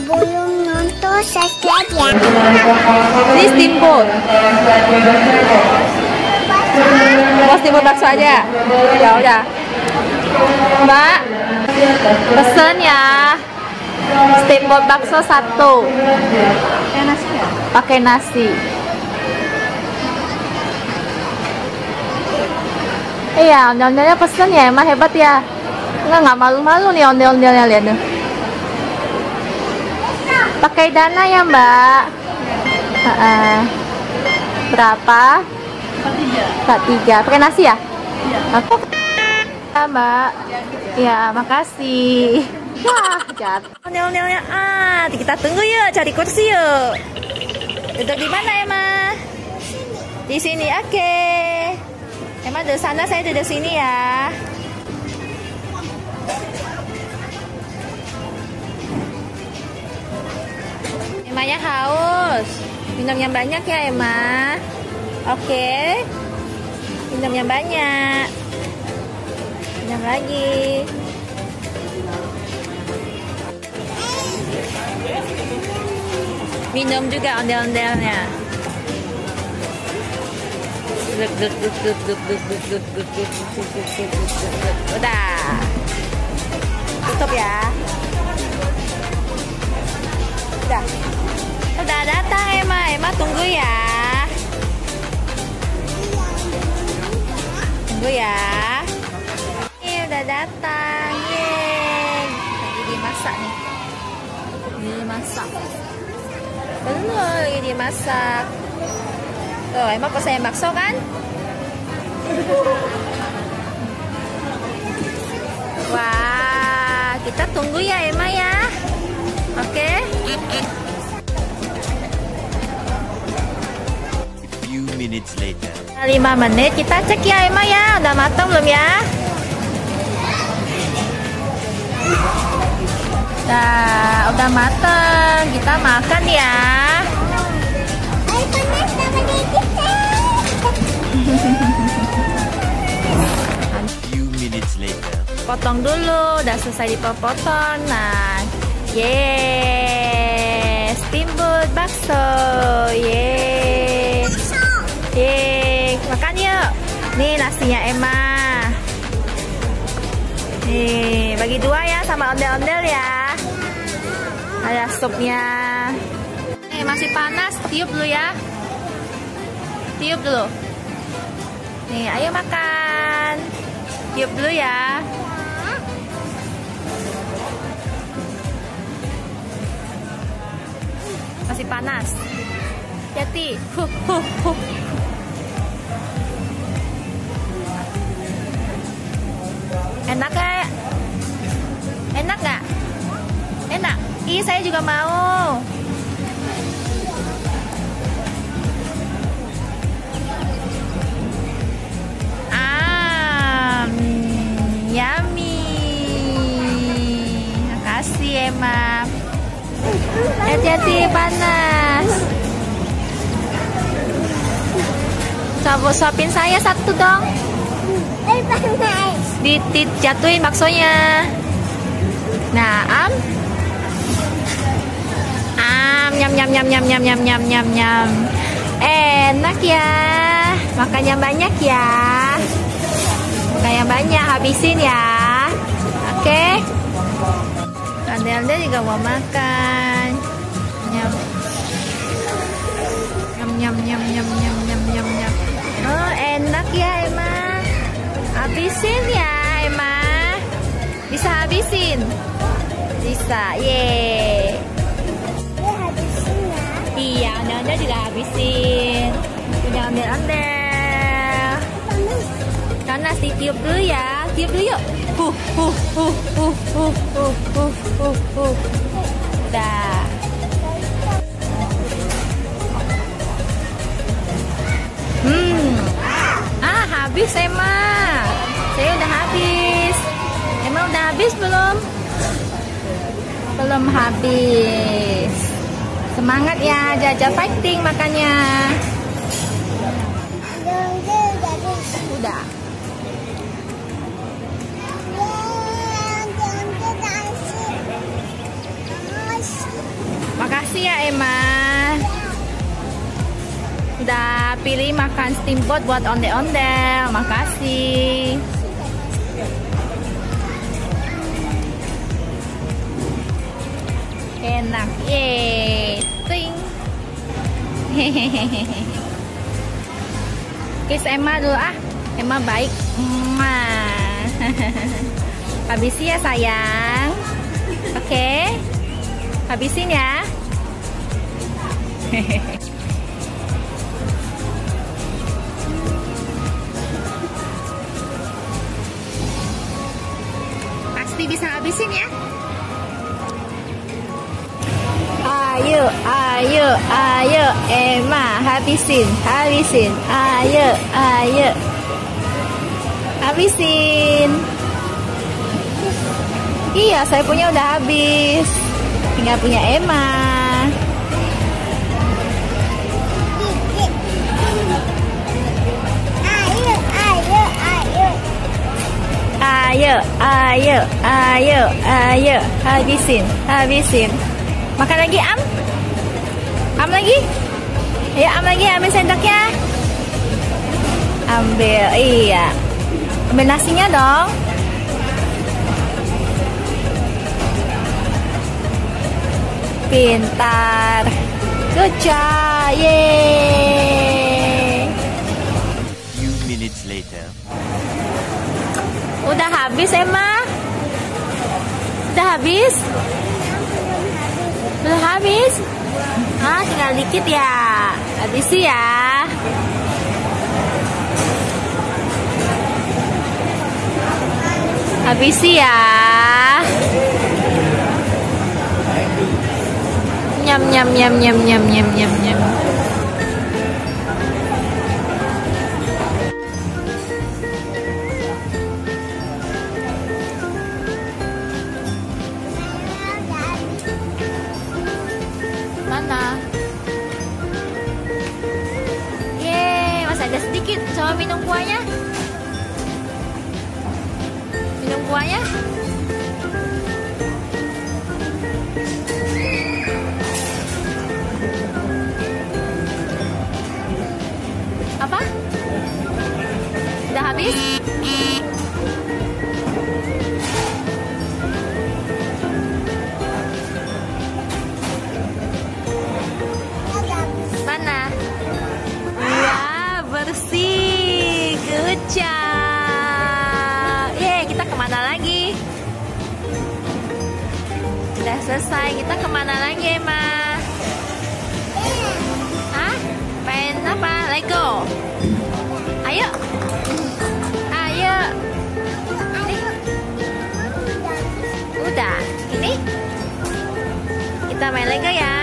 belum nonton, subscribe ya. Ini steamboat. Mau steamboat bakso aja? Ya udah. Mbak, pesen ya. Steamboat bakso 1. Pakai nasi ya? Pakai nasi. Iya, ondel-ondelnya pesen ya, emang hebat ya. Nggak malu-malu nih ondel-ondelnya, lihat nih. Pakai dana ya Mbak. Berapa? 3. Pakai nasi ya? Iya. Oke. Ya Mbak. Ya, makasih. Wah, jatuh. Ondel-ondelnya. Kita tunggu yuk, cari kursi yuk. Duduk di mana Emma? Di sini, oke. Emma di sana, saya duduk sini ya. Emanya haus. Minum yang banyak ya Emma. Oke. Minum yang banyak. Minum lagi. Minum juga ondel-ondelnya. Udah. Tutup ya. Udah datang Emma. Emma tunggu ya. Tunggu ya. Ini udah datang. Yeay. Lagi dimasak nih. Dimasak. Belum lagi dimasak. Tuh, Emma pesen bakso kan? Wah, kita tunggu ya Emma ya. Oke? A few minutes later. 5 menit kita cek ya Emma ya. Udah matang belum ya? Nah, udah matang. Kita makan ya. A few minutes later. Potong dulu, udah selesai dipotong. Nah, yeay, steamboat bakso, yeay, yeay, makan yuk. Nih nasinya Emma. Nih, bagi 2 ya sama ondel-ondel ya. Ada supnya. Nih masih panas, tiup dulu ya. Tiup dulu. Nih, ayo makan. Tiup dulu ya. Masih panas. Hati. Enak gak? Enak gak? Enak. Ih, saya juga mau. Yummy. Makasih Emma. Hati-hati panas. Coba suapin saya 1 dong. Jatuhin baksonya. Nah, nyam nyam nyam nyam nyam nyam nyam nyam nyam. Enak ya. Makan yang banyak ya. Makan yang banyak, habisin ya. Oke. Ondel-ondel juga mau makan. Nyam. Nyam nyam nyam nyam nyam nyam nyam nyam. Oh, enak ya Emma. Habisin ya Emma. Bisa habisin? Bisa. Yeay. Iya, ondel-ondel juga habisin. Punya ondel-ondel. Panas, ditiup dulu ya. Tiup dulu yuk. Udah. Habis Emma. Saya udah habis. Emma udah habis belum? Belum habis. Semangat ya, Jaja fighting makannya. Udah. Emma pilih makan steamboat buat ondel-ondel. Makasih. Enak, yeay. Ting. Hehehe. Kiss Emma dulu ah. Emma baik. Habisin ya sayang. Oke. Habisin ya. Pasti bisa habisin ya. Ayo, ayo, ayo, Emma, habisin, habisin, ayo, ayo, habisin. Iya, saya punya udah habis, tinggal punya Emma. Ayo, ayo, ayo, ayo, habisin, habisin. Makan lagi, Am? Am lagi? Ayo, Am lagi, ambil sendoknya. Ambil, iya. Ambil nasinya dong. Pintar. Good job, yeay. Few minutes later. Udah habis, Emma? Udah habis? Udah habis? Ah, tinggal dikit ya. Habisi ya. Habisi ya. Nyam nyam nyam nyam nyam nyam nyam nyam. Mana? Yeay, masih ada sedikit. Coba minum kuahnya. Minum kuahnya. Apa? Udah habis? Mana? Wah, bersih. Good job. Yeay, kita kemana lagi? Udah selesai. Kita kemana lagi, Emma? Hah? Main apa? Lego? Ayo. Ayo. Ini. Udah. Ini? Kita main Lego ya.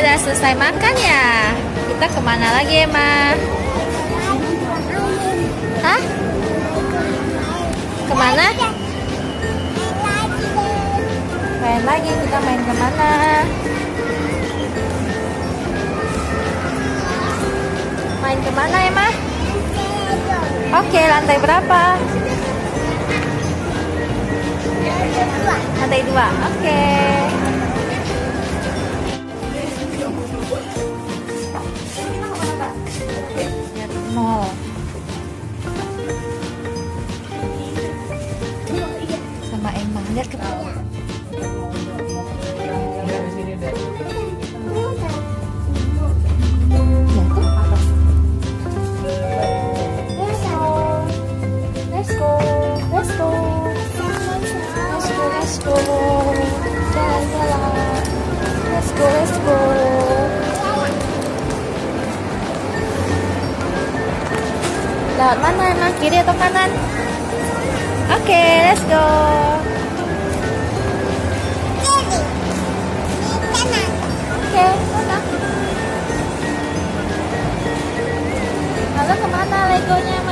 Udah selesai makan ya. Kita kemana lagi, Emma? Hah? Kemana? Main lagi. Kita main kemana? Main kemana, Emma? Oke, lantai berapa? Lantai 2. Oke. Mall. Sama Emma, lihat ke bawah. Let's go. Lewat mana emang? Kiri atau kanan? Oke, let's go. Kiri. Kanan. Oke, mana? Lalu kemana Legonya?